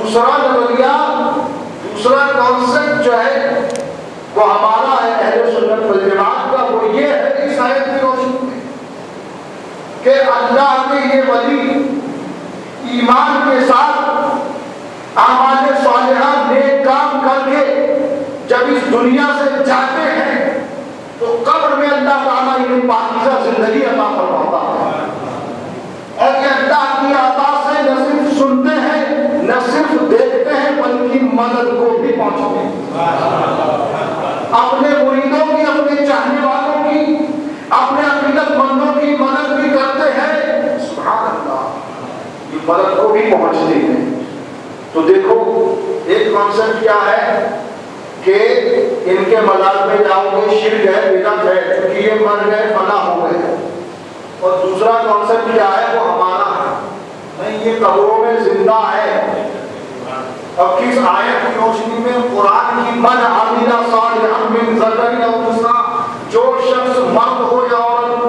دوسرا نظریہ، دوسرا کانسیپٹ جو ہے وہ ہمارا ہے اہل سنت والجماعت کا، وہ یہ ہے اس آیت کی روشنی میں کہ اللہ کے یہ ولی ایمان کے ساتھ اعمال صالحہ نیک کام کر کے جب اس دنیا سے جاتے ہیں تو قبر میں اللہ تعالیٰ انہیں پاکیزہ زندگی عطا فرماتا ہے، اور یہ اللہ کی عطا سے نہ صرف سنتے ہیں نہ صرف دیکھتے ہیں بلکہ مدد کو بھی پہنچتے ہیں، اپنے مریدوں کی، اپنے چاہنے والوں کی، اپنے عقیدت مندوں کی مدد بھی کرتے ہیں، سبحان اللہ، یہ مدد کو بھی پہنچتے ہیں۔ تو دیکھو ایک کانسیپٹ کیا ہے کہ ان کے مزار میں جاؤ گے شرک ہے، بدعت ہے، کیونکہ یہ مر گئے فنا ہو گئے، اور دوسرا کانسیپٹ کیا ہے وہ ہمارا ہے، نہیں یہ قبروں میں زندہ ہے، اور کس آیت کی روشنی میں؟ قرآن کی من عمل صالحا من ذکر او انثی، جو شخص مرد ہو یا عورت،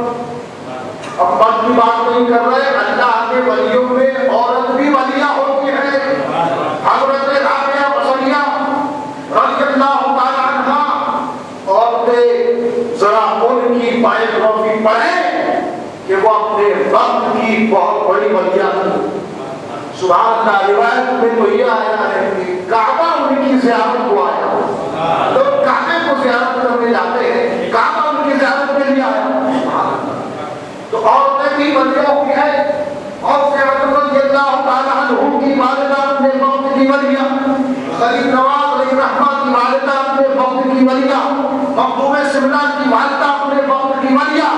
اب مرد کی بات نہیں کر رہے، اللہ کے ولیوں میں عورت بھی ولیہ ہوتی ہے، حضرت رابعہ بصریہ رضی اللہ تعالی عنہ، عورتیں ذرا ان کی بایوگرافی پڑھیں کہ وہ اپنے وقت کی بہت بڑی ولیہ تھی، سبحان اللہ۔ روایت میں تو یہ آیا ہے کہ کعبہ ان کی زیارت کو آیا، لوگ کعبے کو زیارت کرنے جاتے ہیں، کعبہ ان کی زیارت کے لیے آیا، تو عورتیں بھی ولیہ ہوئی ہیں، اور سیدنا رضی اللہ تعالی عنہ کی والدہ اپنے وقت کی ولیہ، خلیل نواز علیہ رحمہ کی والدہ اپنے وقت کی ولیہ، مخدوم سمنہ کی والدہ اپنے وقت کی ولیہ،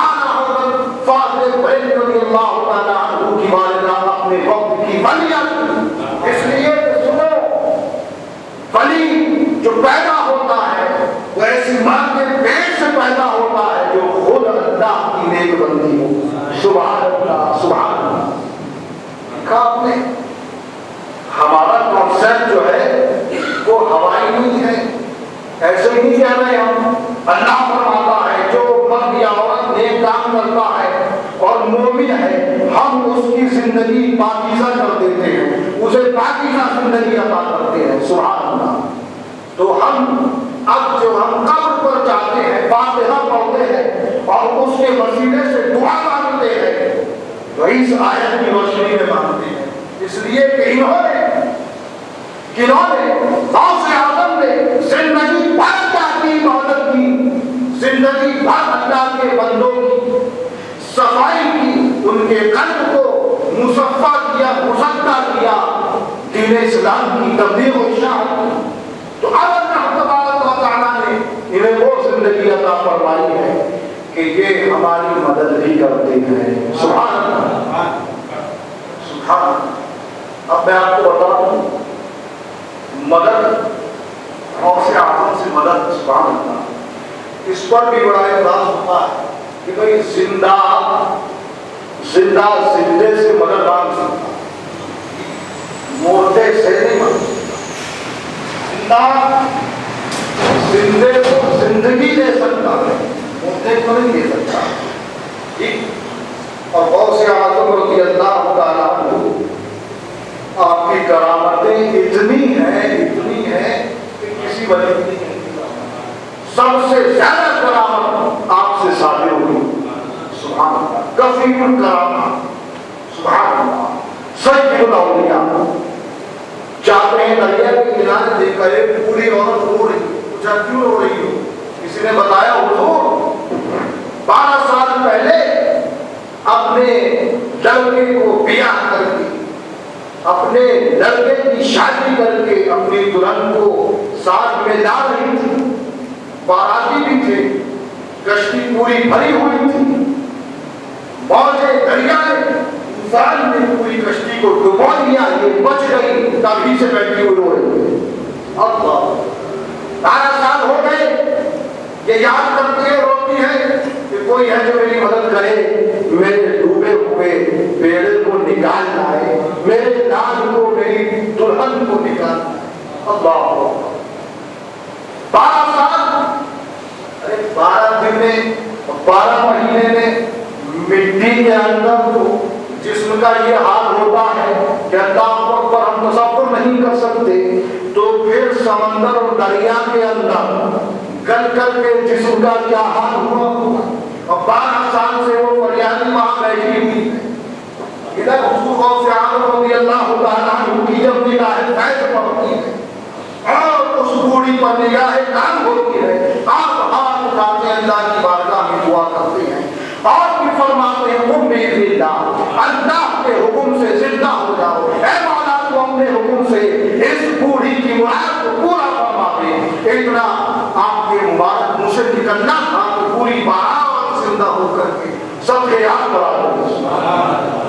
اعلیٰ حضرت فاضل بریلوی رضی اللہ تعالی عنہ کی والدہ اپنے وقت کی ولیہ۔ اس لیے سنو، ولی جو پیدا ہوتا ہے وہ ایسی ماں کے پیٹ سے پیدا ہوتا ہے جو خود اللہ کی نیک بندی ہو، سبحان اللہ سبحان اللہ۔ دیکھا آپ نے، ہمارا کانسیپٹ جو ہے وہ ہوائی نہیں ہے، ایسے ہی نہیں کہہ رہے ہم، اللہ فرماتا ہے جو مرد یا عورت نیک کام کرتا ہے اور مومن ہے، ہم اس کی زندگی پاکیزہ کر دیتے ہیں، اسے پاکیزہ زندگی عطا کرتے ہیں، سبحان اللہ۔ تو اب جو ہم قبر پر جاتے ہیں، فاتحہ پڑھتے ہیں اور اس کے وسیلے سے دعا مانگتے ہیں، تو اس آیت کی روشنی میں مانگتے ہیں، اس لیے کہ انہوں نے غوث اعظم نے زندگی بھر کی عبادت کی، زندگی بھر اللہ کے بندوں کی صفائی کی، ان کے قلب کو مصفا کیا، مزکا کیا، دین اسلام کی تبلیغ و اشاعت کی، تو اب اللہ تبارک و تعالیٰ نے انہیں وہ زندگی عطا فرمائی ہے کہ یہ ہماری مدد بھی کرتے ہیں، سبحان اللہ سبحان اللہ۔ اب میں آپ کو بتا دوں مدد، غوث اعظم سے مدد، سبحان اللہ، اس پر بھی بڑا اعتراض ہوتا ہے کہ بھئی زندہ زندے سے مدد مانگ سکتا، مردے سے نہیں مانگ سکتا، زندے کو زندگی دے سکتا ہے، مردے کو نہیں دے سکتا، ٹھیک۔ اور غوث اعظم رضی اللہ تعالیٰ عنہ، آپ کی کرامتیں اتنی ہیں کہ کسی ولی کی نہیں، سب سے زیادہ کرامت آپ سے صادر ہوئی، سبحان اللہ، کثیر الکرامات، سبحان اللہ، سید الاولیاء۔ چاہتے ہیں دریا کے کنارے دیکھ کر ایک بوڑھی عورت رو رہی، پوچھا کیوں رو رہی ہو؟ کسی نے بتایا حضور 12 سال پہلے اپنے لڑکے کو بیاہ کر کے، اپنے لڑکے کی شادی کر کے اپنی دلہن کو ساتھ میں لا رہی تھی، باراتی بھی تھے، کشتی پوری بھری ہوئی تھی، موجے دریا نے طوفان نے پوری کشتی کو ڈبو دیا، یہ بچ گئی، تبھی سے بیٹھی ہوئی رو رہی ہے۔ اللہ 12 سال ہو گئے، یہ یاد کرتی ہے، روتی ہے کہ کوئی ہے جو میری مدد کرے، میرے ڈوبے ہوئے بیڑے کو نکال لائے، میرے لال کو، میری دلہن کو نکال لائے۔ اللہ 12 سال، 12 دن میں، 12 مہینے میں مٹی کے اندر تو جسم کا یہ حال ہوتا ہے کہ اللہ اکبر ہم تصور نہیں سکتے تو پھر سمندر اور دریا کے اندر گل کر کے جسم کا کیا حال ہوا ہوگا. اور 12 سال سے وہ فریادی وہاں بیٹھی ہوئی ہے. ادھر حضور غوث اعظم رضی اللہ تعالیٰ عنہ کی جب نگاہ فیض پڑتی ہے اور اس بوڑھی پر نگاہ کام ہوتی ہے، آپ ہاتھ اٹھاتے اللہ کی بارگاہ میں دعا کرتے ہیں اور بھی فرماتے ہیں قم بإذن اللہ، اللہ کے حکم سے زندہ ہو جاؤ. اے مولا تو اپنے حکم سے اس بوڑھی کی مراد کو پورا فرما دے. اتنا آپ کے مبارک منہ سے نکلنا تھا کہ پوری 12 زندہ ہو کر کے سب کے یاد کرا دو.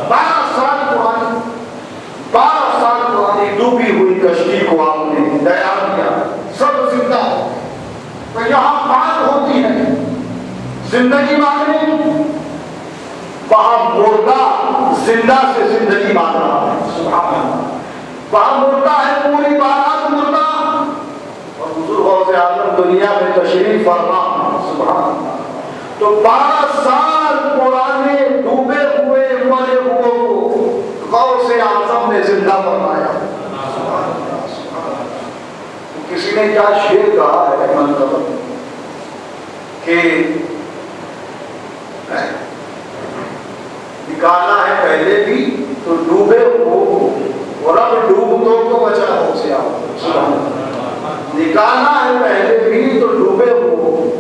12 سال پرانی 12 سال پرانی ڈوبی ہوئی کشتی کو آپ نے دیا دیا، سب زندہ ہو. تو یہاں بات ہوتی ہے زندگی مانگنے، وہاں مردہ زندہ سے زندگی مانگ رہا ہے. سبحان اللہ. وہاں مردہ ہے پوری بارات مردہ، اور حضور غوث اعظم دنیا میں تشریف فرما. سبحان اللہ. تو 12 سال پرانے ڈوبے ہوئے مرے ہوئے کو غوث اعظم نے زندہ فرمایا. کسی نے کیا شعر کہا ہے منتظر کہ نکالنا ہے پہلے بھی تو ڈوبے ہو اور اب ڈوب تو بچا ہو سے نکالنا ہے پہلے بھی تو ڈوبے ہو،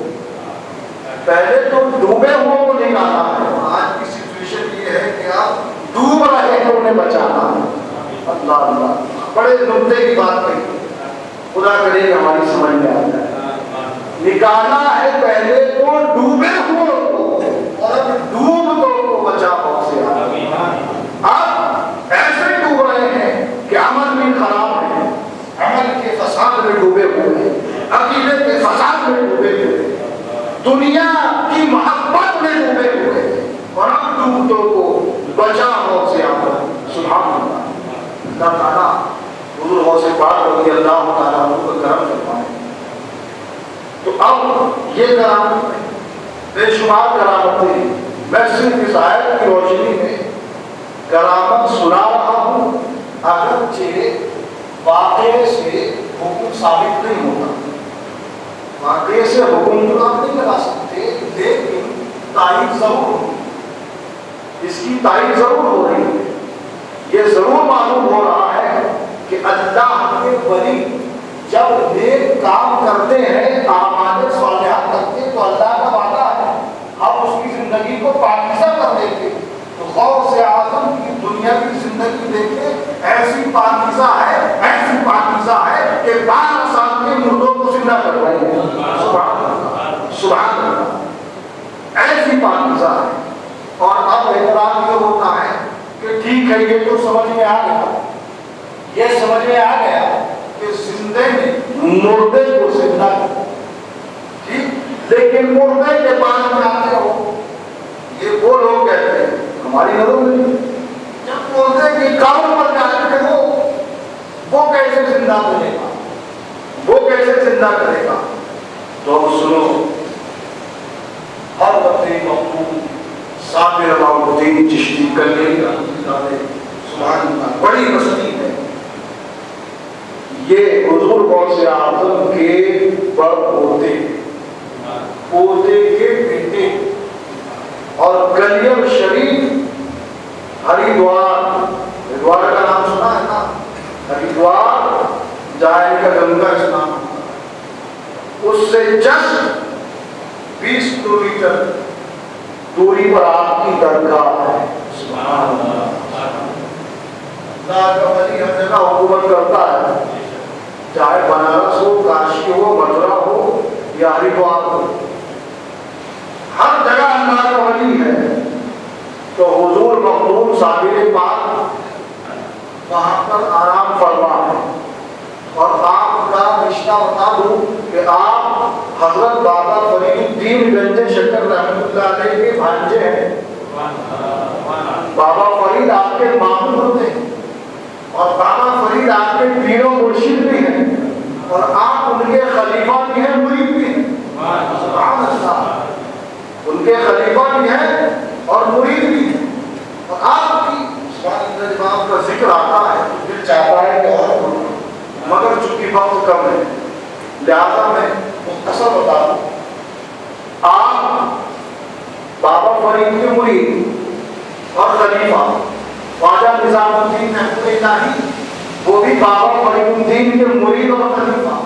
پہلے تو ڈوبے ہو کو نکالنا ہے. آج کی سچویشن یہ ہے کہ آپ ڈوب رہے ہیں انہیں بچانا ہے. اللہ اللہ، بڑے نقطے کی بات کہی، خدا کرے کہ ہماری سمجھ میں آ جائے. نکالنا ہے پہلے تو ڈوبے ہو اور اب ڈوب تو بچا ہو سے اب ایسے ڈوب رہے ہیں کہ عمل بھی خراب ہے، عمل کے فساد میں ڈوبے ہوئے ہیں، عقیدے کے فساد میں ڈوبے ہوئے ہیں، دنیا کی محبت میں ڈوبے ہوئے ہیں، اور اب ڈوب تو کو بچا ہو سے سبحان اللہ. اللہ تعالیٰ حضور غوث پاک رضی اللہ تعالیٰ عنہ کو کرم فرمائے. تو اب یہ کرامت بے شمار کرامتیں، میں صرف اس آیت کی روشنی میں کرامت سنا رہا ہوں، اگرچہ واقعے سے حکم ثابت نہیں ہوتا. واقعے سے حکم تو آپ نہیں لگا سکتے، لیکن تائید ضرور ہو، اس کی تائید ضرور ہو رہی ہے. یہ ضرور معلوم ہو رہا ہے کہ اللہ کے ولی جب نیک کام کرتے ہیں، اعمال صالحات کرتے ہیں، تو اللہ کا وعدہ ہے ہم اس کی زندگی کو پاکیزہ کر دیتے. تو غوث اعظم کی دنیاوی زندگی دیکھیں، ایسی پاکیزہ ہے، ایسی پاکیزہ ہے کہ 12 سال کے مردوں کو زندہ کر رہے ہیں. سبحان اللہ سبحان اللہ، ایسی پاکیزہ ہے. اور اب اعتراض یہ ہوتا ہے کہ ٹھیک ہے یہ تو سمجھ میں آ گیا، یہ سمجھ میں آ گیا کہ زندے نے مردے کو زندہ کیا، ٹھیک، لیکن مردے کے بعد میں آتے ہو یہ وہ لوگ کہتے ہیں ہماری نظر میں جب مردے کی قبر پر جاتے ہو وہ کیسے زندہ کرے گا، وہ کیسے زندہ کرے گا. تو سنو، ہر وقت مقبول صابر الدین چشتی کرنے کا سبحان اللہ بڑی بستی ہے. یہ حضور غوث اعظم کے بڑ پوتے کے بیٹے اور کلیم شریف ہریدوار کا نام سنا ہے نا؟ ہریدوار جائے کا گنگا اسنان، اس سے جسٹ 20 کلومیٹر دوری پر آپ کی درگاہ ہے. سبحان اللہ، اللہ کا ولی ہر جگہ حکومت کرتا ہے، چاہے بنارس ہو، کاشی ہو، متھرا ہو یا ہریدوار ہو، ہر جگہ اللہ کا ولی ہے. تو حضور مخدوم صابر پاک وہاں پر آرام فرما ہے. اور آپ کا رشتہ بتا دوں کہ آپ حضرت بابا فرید الدین گنج شکر رحمۃ اللہ علیہ کے بھانجے ہیں. بابا فرید آپ کے ماموں ہوتے ہیں اور بابا فرید آپ کے پیر و مرشد بھی ہیں اور آپ ان کے خلیفہ بھی ہیں، مرید بھی ہیں. سبحان اللہ، ان کے خلیفہ بھی ہیں اور مرید بھی ہیں. اور آپ کی جب آپ کا ذکر آتا ہے دل چاہتا ہے کہ اور چونکہ وقت کم ہے لہذا میں مختصر بتا دوں. آپ بابا فرید کے مرید اور خلیفہ خواجہ نظام الدین محمود الہی وہ بھی بابا فرید الدین کے مرید اور خلیفہ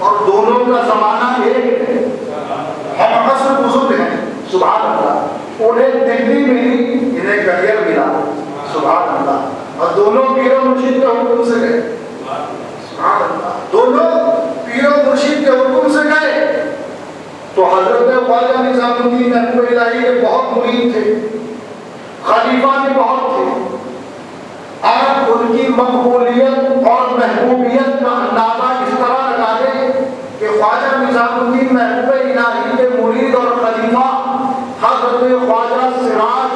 اور دونوں کا زمانہ ایک ہے. ہم عصر بزرگ ہیں سبحان اللہ. انہیں دلی ملی انہیں کریئر ملا سبحان اللہ. اور دونوں پیر و مرشد کے حکم سے گئے سبحان اللہ. دونوں پیر و مرشد کے حکم سے گئے. تو حضرت خواجہ نظام الدین محمود الہی کے بہت مرید تھے, خلیفہ بھی بہت تھے. آپ ان کی مقبولیت اور محبوبیت کا اندازہ اس طرح لگا دیں کہ خواجہ نظام الدین محمود الہی کے مرید اور خلیفہ حضرت خواجہ سراج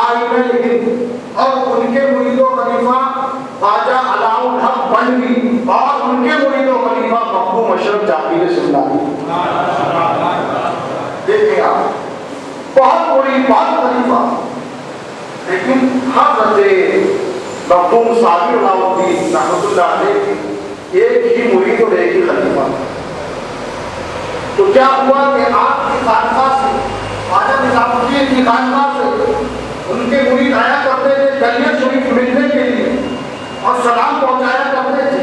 آئینہ ہند اور ان کے مرید و خلیفہ خواجہ علاء الحق بلوی اور ان کے مرید و خلیفہ محبوب اشرف جاکر سمنانی. دیکھیں آپ بہت مرید بہت خلیفہ, لیکن حضرت مخدوم صابر علاء الدین رحمۃ اللہ علیہ کی ایک ہی مرید اور ایک ہی خلیفہ. تو کیا ہوا کہ آپ کی خانقاہ سے خواجہ نظام الدین کی خانقاہ سے ان کے مرید آیا کرتے تھے کلیت شریف ملنے کے لیے اور سلام پہنچایا کرتے تھے.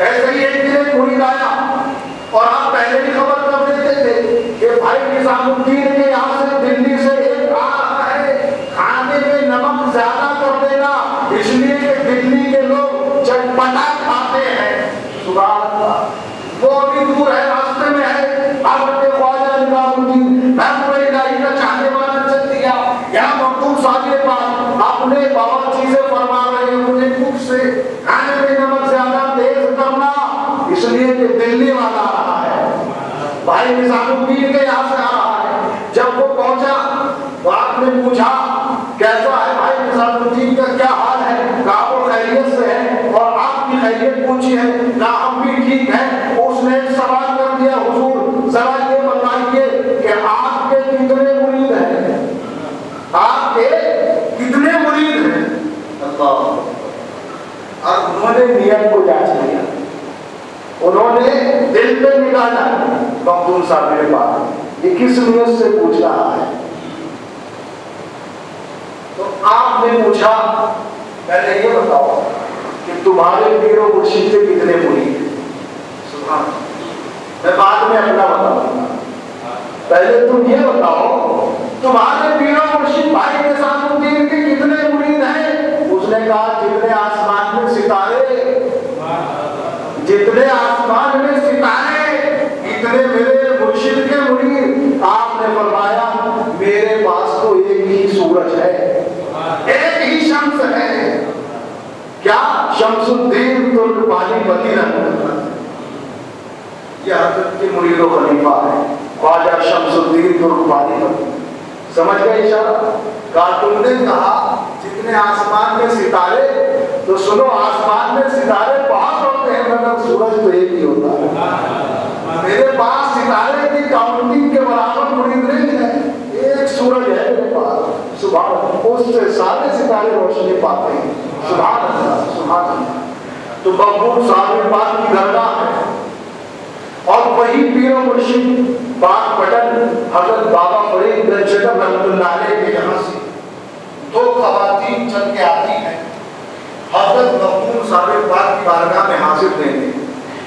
ایسے ہی ایک دن ایک مرید آیا اور آپ پہلے ہی خبر کر دیتے تھے کہ بھائی نظام الدین کے یہاں سے دلی سے ایک آ رہا ہے, کھانے میں نمک زیادہ کر دینا اس لیے کہ دلی کے لوگ چٹپٹا کھاتے ہیں. سبحان اللہ. وہ ابھی دور ہے, راستے میں ہے. حضرت خواجہ نظام الدین محمود الہی کا چاہنے والا چل دیا یہاں مخدوم صابر پاک اپنے باورچی سے فرما رہے ہیں مجھے کچھ سے کھانے میں نمک زیادہ تیز کرنا اس لیے کہ دلی والا آ رہا ہے, بھائی نظام الدین کے یہاں سے آ رہا ہے. جب وہ پہنچا تو آپ نے پوچھا کیسا ہے بھائی نظام الدین کا کیا حال ہے, کہا وہ خیریت سے ہے اور آپ کی خیریت پوچھی ہے, کہا ہم بھی ٹھیک ہیں. اس نے ایک سوال کر دیا حضور ذرا یہ بتائیے کہ آپ کے کتنے مرید ہیں, آپ کے کتنے مرید ہیں. اللہ. اور انہوں نے نیت کو جانچ لیا, انہوں نے دل پہ نکالا مخدوم صاحب میرے پاس یہ کس نیت سے پوچھ رہا ہے. تو آپ نے پوچھا پہلے یہ بتاؤ کہ تمہارے پیر و مرشد کے کتنے مرید ہیں. سبحان اللہ. میں بعد میں اپنا بتاؤں گا, پہلے تم یہ بتاؤ تمہارے پیر و مرشد بھائی نظام الدین کے کتنے مرید ہیں. اس نے کہا جتنے آسمان میں ستارے, جتنے آسمان میں ستارے اتنے میرے مرشد کے مرید. آپ نے فرمایا میرے پاس تو ایک ہی سورج ہے, ایک ہی شمس ہے. کیا شمس الدین ترکمانی مدینہ یہ حضرت کے مرید و خلیفہ ہے خواجہ شمس الدین ترکمانی مدینہ. سمجھ گئے اشارہ. کہا تم نے کہا جتنے آسمان میں ستارے, تو سنو آسمان میں ستارے بہت ہوتے ہیں مگر سورج تو ایک ہی ہوتا ہے. میرے پاس ستارے کی کاؤنٹنگ کے برابر مرید نہیں ہے, ایک سورج ہے میرے پاس. سبحان اللہ. اس سے سارے ستارے روشنی پاتے ہیں. سبحان اللہ سبحان اللہ. تو مخدوم صابر پاک کی درگاہ ہے اور وہی پیر و مرشد پاک پٹن حضرت بابا فرید گنجکر رحمۃ اللہ علیہ کے یہاں سے دو خواتین چل کے آتی ہیں حضرت مخدوم صابر پاک کی بارگاہ میں حاضر دینے.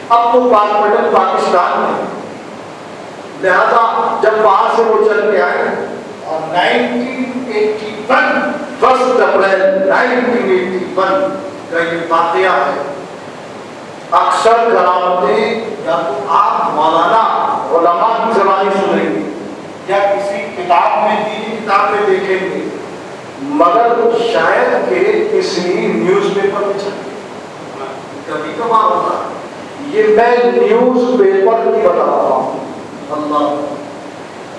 اب تو پاک پٹن پاکستان میں, لہذا جب وہاں سے وہ چل کے آئے اور 1981 1 اپریل 1981 کا یہ واقعہ ہے. اکثر کرامتیں یا تو آپ مولانا علماء کی زبانی سنیں گے یا کسی کتاب میں دینی کتاب میں دیکھیں گے, مگر شاید کہ کسی نیوز پیپر میں چھپے کبھی کبھار ہوتا. یہ میں نیوز پیپر کی بتا رہا ہوں اللہ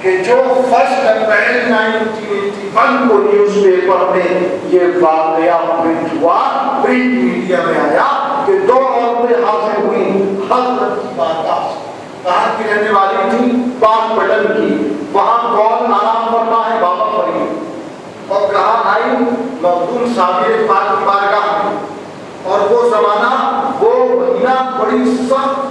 کہ جو 1 اپریل 1981 کو نیوز پیپر میں یہ واقعہ پرنٹ ہوا, پرنٹ میڈیا میں آیا کہ 2 عورتیں حاضر ہوئی حضرت کی بارگاہ سے. کہاں کی رہنے والی تھی؟ پاک پٹن کی. وہاں کون آرام فرما ہے؟ بابا فرید. اور کہاں آئی؟ مخدوم صابر پاک کی بارگاہ میں. اور وہ زمانہ وہ مہینہ بڑی سخت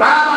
12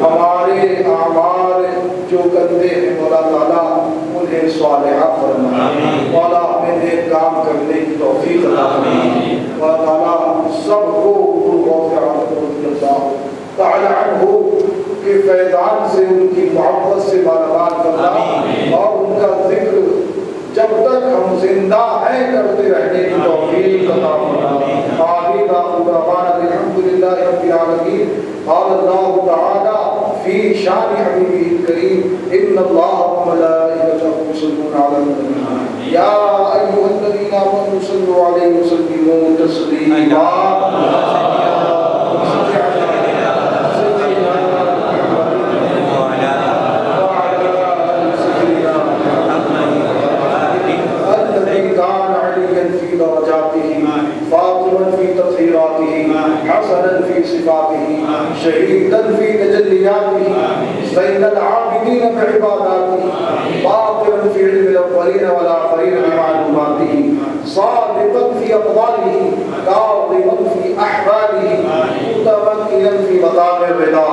ہمارے اعمال جو کرتے ہیں مولا تعالیٰ انہیں صالح تعالی عنہ کے فیضان سے، ان کی محبت سے مالامال کرنا، اور ان کا ذکر جب تک ہم زندہ ہیں کرتے رہنے کی توفیق عطا فرما۔ آمین آخر دعوانا الحمدللہ رب العالمین۔ قال اللہ تعالی فی شان حبیبہ الکریم ان اللہ وملائکتہ یصلون علی النبی یا ایھا الذین آمنوا صلوا علیہ وسلموا تسلیما۔ حسنا في صفاته شهيدا في تجلياته زين العابدين بعباداته باطلا في علم الاولين والاخرين بمعلوماته صادقا في اقواله كاظما في احواله متمكنا في مقام الرضا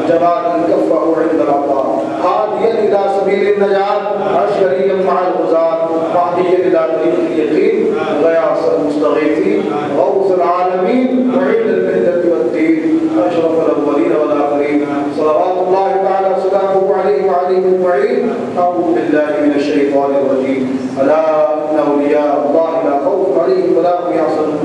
جمالا كفه عند العطاء هاديا الى سبيل النجاة عشريا مع الغزاة مهديا الى طريق اليقين غياث المستغيثين غوث العالمين معين الملة والدين أشرف الأولين والآخرين صلوات الله تعالى وسلامه عليه وعليه أجمعين. أعوذ بالله من الشيطان الرجيم. ألا إن أولياء الله لا خوف عليهم ولا هم يحزنون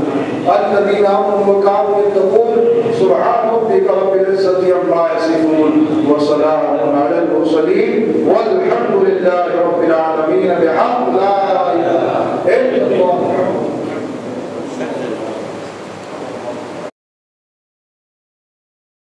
الذين آمنوا وكانوا يتقون سبحان ربك رب العزة عما يصفون وسلام